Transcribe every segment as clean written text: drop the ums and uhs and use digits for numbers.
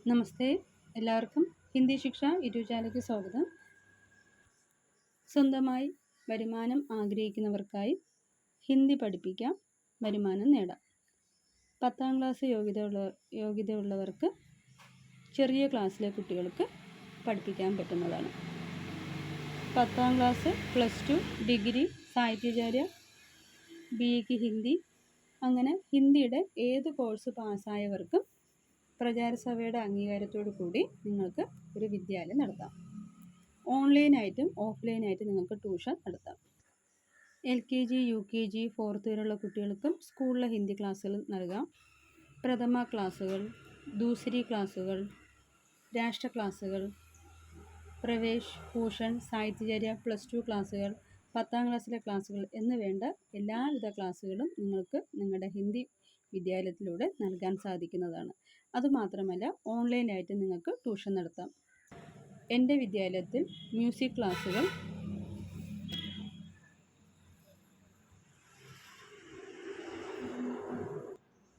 നമസ്തേ, എല്ലാവർക്കും ഹിന്ദി ശിക്ഷ യൂട്യൂബ് ചാനലിലേക്ക് സ്വാഗതം. സ്വന്തമായി വരുമാനം ആഗ്രഹിക്കുന്നവർക്കായി ഹിന്ദി പഠിപ്പിക്കാം, വരുമാനം നേടാം. 10ാം ക്ലാസ് യോഗ്യതയുള്ളവർക്ക് ചെറിയ ക്ലാസ്സിലെ കുട്ടികൾക്ക് പഠിപ്പിക്കാൻ പറ്റുന്നതാണ്. 10ാം ക്ലാസ്, +2, ഡിഗ്രി, സാഹിത്യാചാര്യ, BA ഹിന്ദി, അങ്ങനെ ഹിന്ദിയുടെ ഏത് കോഴ്സ് പാസ്സായവർക്കും പ്രചാരസഭയുടെ അംഗീകാരത്തോടു കൂടി നിങ്ങൾക്ക് ഒരു വിദ്യാലയം നടത്താം. ഓൺലൈനായിട്ടും ഓഫ്ലൈനായിട്ടും നിങ്ങൾക്ക് ട്യൂഷൻ നടത്താം. LKG, UKG, 4th വരെയുള്ള കുട്ടികൾക്കും സ്കൂളിലെ ഹിന്ദി ക്ലാസ്സുകൾ നൽകാം. പ്രഥമ ക്ലാസ്സുകൾ, ദൂസരി ക്ലാസ്സുകൾ, രാഷ്ട്ര ക്ലാസ്സുകൾ, പ്രവേശ്, ഭൂഷൺ, സാഹിത്യചാര്യ, +2 ക്ലാസ്സുകൾ, 10ാം ക്ലാസ്സിലെ ക്ലാസ്സുകൾ എന്ന് വേണ്ട എല്ലാവിധ ക്ലാസ്സുകളും നിങ്ങൾക്ക് നിങ്ങളുടെ ഹിന്ദി വിദ്യാലയത്തിലൂടെ നൽകാൻ സാധിക്കുന്നതാണ്. അതുമാത്രമല്ല, ഓൺലൈനായിട്ട് നിങ്ങൾക്ക് ട്യൂഷൻ നടത്താം. എൻ്റെ വിദ്യാലയത്തിൽ മ്യൂസിക് ക്ലാസ്സുകൾ,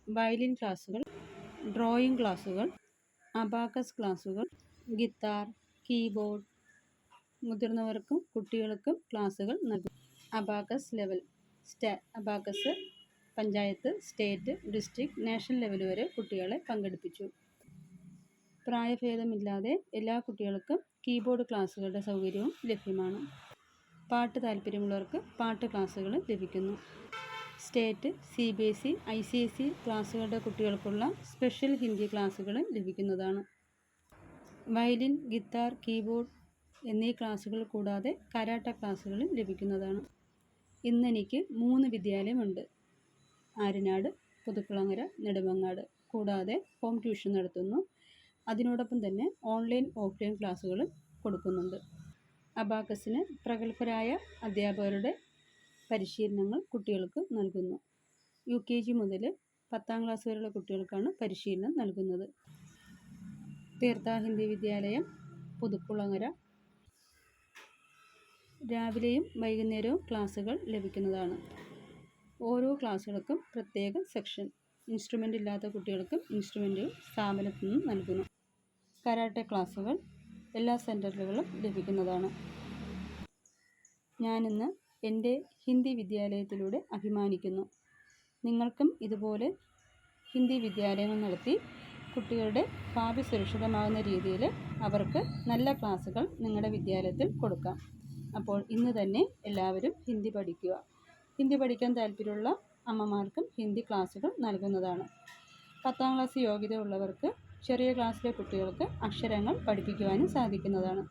വയലിൻ ക്ലാസ്സുകൾ, ഡ്രോയിങ് ക്ലാസ്സുകൾ, അബാക്കസ് ക്ലാസ്സുകൾ, ഗിത്താർ, കീബോർഡ്, മുതിർന്നവർക്കും കുട്ടികൾക്കും ക്ലാസ്സുകൾ നൽകും. Abacus level, abacus panchayat, state, district, national level വരെ കുട്ടികളെ പങ്കെടുപ്പിച്ചു. പ്രായഭേദമില്ലാതെ എല്ലാ കുട്ടികൾക്കും കീബോർഡ് ക്ലാസ്സുകളുടെ സൗകര്യവും ലഭ്യമാണ്. പാട്ട് താല്പര്യമുള്ളവർക്ക് പാട്ട് ക്ലാസ്സുകൾ ലഭിക്കുന്നു. സ്റ്റേറ്റ്, CBSE, ICSE ക്ലാസ്സുകളുടെ കുട്ടികൾക്കുള്ള സ്പെഷ്യൽ ഹിന്ദി ക്ലാസ്സുകൾ ലഭിക്കുന്നതാണ്. വയലിൻ, ഗിത്താർ, കീബോർഡ് എന്നീ ക്ലാസ്സുകൾ കൂടാതെ കരാട്ട ക്ലാസ്സുകളും ലഭിക്കുന്നതാണ്. ഇന്നെനിക്ക് 3 വിദ്യാലയമുണ്ട്. ആര്യനാട്, പുതുക്കുളങ്ങര, നെടുമങ്ങാട്. കൂടാതെ ഹോം ട്യൂഷൻ നടത്തുന്നു. അതിനോടൊപ്പം തന്നെ ഓൺലൈൻ ഓഫ്ലൈൻ ക്ലാസ്സുകളും കൊടുക്കുന്നുണ്ട്. അബാക്കസിന് പ്രഗത്ഭരായ അധ്യാപകരുടെ പരിശീലനങ്ങൾ കുട്ടികൾക്ക് നൽകുന്നു. UKG മുതൽ 10ാം ക്ലാസ് വരെയുള്ള കുട്ടികൾക്കാണ് പരിശീലനം നൽകുന്നത്. തീർത്ഥ ഹിന്ദി വിദ്യാലയം, പുതുക്കുളങ്ങര. രാവിലെയും വൈകുന്നേരവും ക്ലാസ്സുകൾ ലഭിക്കുന്നതാണ്. ഓരോ ക്ലാസ്സുകൾക്കും പ്രത്യേക സെക്ഷൻ. ഇൻസ്ട്രുമെൻ്റ് ഇല്ലാത്ത കുട്ടികൾക്കും ഇൻസ്ട്രുമെൻ്റ് സ്ഥാപനത്തിൽ നിന്നും നൽകുന്നു. കരാട്ടെ ക്ലാസ്സുകൾ എല്ലാ സെൻറ്ററുകളിലും ലഭിക്കുന്നതാണ്. ഞാനിന്ന് എൻ്റെ ഹിന്ദി വിദ്യാലയത്തിലൂടെ അഭിമാനിക്കുന്നു. നിങ്ങൾക്കും ഇതുപോലെ ഹിന്ദി വിദ്യാലയങ്ങൾ നടത്തി കുട്ടികളുടെ ഭാവി സുരക്ഷിതമാകുന്ന രീതിയിൽ അവർക്ക് നല്ല ക്ലാസ്സുകൾ നിങ്ങളുടെ വിദ്യാലയത്തിൽ കൊടുക്കാം. അപ്പോൾ ഇന്ന് തന്നെ എല്ലാവരും ഹിന്ദി പഠിക്കുക. ഹിന്ദി പഠിക്കാൻ താല്പര്യമുള്ള അമ്മമാർക്കും ഹിന്ദി ക്ലാസ്സുകൾ നൽകുന്നതാണ്. 10ാം ക്ലാസ് യോഗ്യതയുള്ളവർക്ക് ചെറിയ ക്ലാസ്സിലെ കുട്ടികൾക്ക് അക്ഷരങ്ങൾ പഠിപ്പിക്കുവാനും സാധിക്കുന്നതാണ്.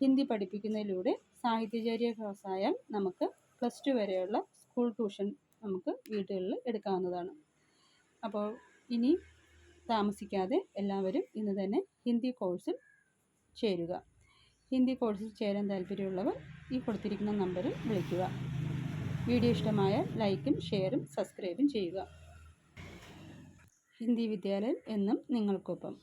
ഹിന്ദി പഠിപ്പിക്കുന്നതിലൂടെ സാഹിത്യചാര്യ ക്ലാസ്സായാൽ നമുക്ക് +2 വരെയുള്ള സ്കൂൾ ട്യൂഷൻ നമുക്ക് വീടുകളിൽ എടുക്കാവുന്നതാണ്. അപ്പോൾ ഇനി താമസിക്കാതെ എല്ലാവരും ഇന്ന് തന്നെ ഹിന്ദി കോഴ്സിൽ ചേരുക. ഹിന്ദി കോഴ്സിൽ ചേരാൻ താല്പര്യമുള്ളവർ ഈ കൊടുത്തിരിക്കുന്ന നമ്പറിൽ വിളിക്കുക. വീഡിയോ ഇഷ്ടമായാൽ ലൈക്കും ഷെയറും സബ്സ്ക്രൈബും ചെയ്യുക. ഹിന്ദി വിദ്യാലയം എന്നും നിങ്ങൾക്കൊപ്പം.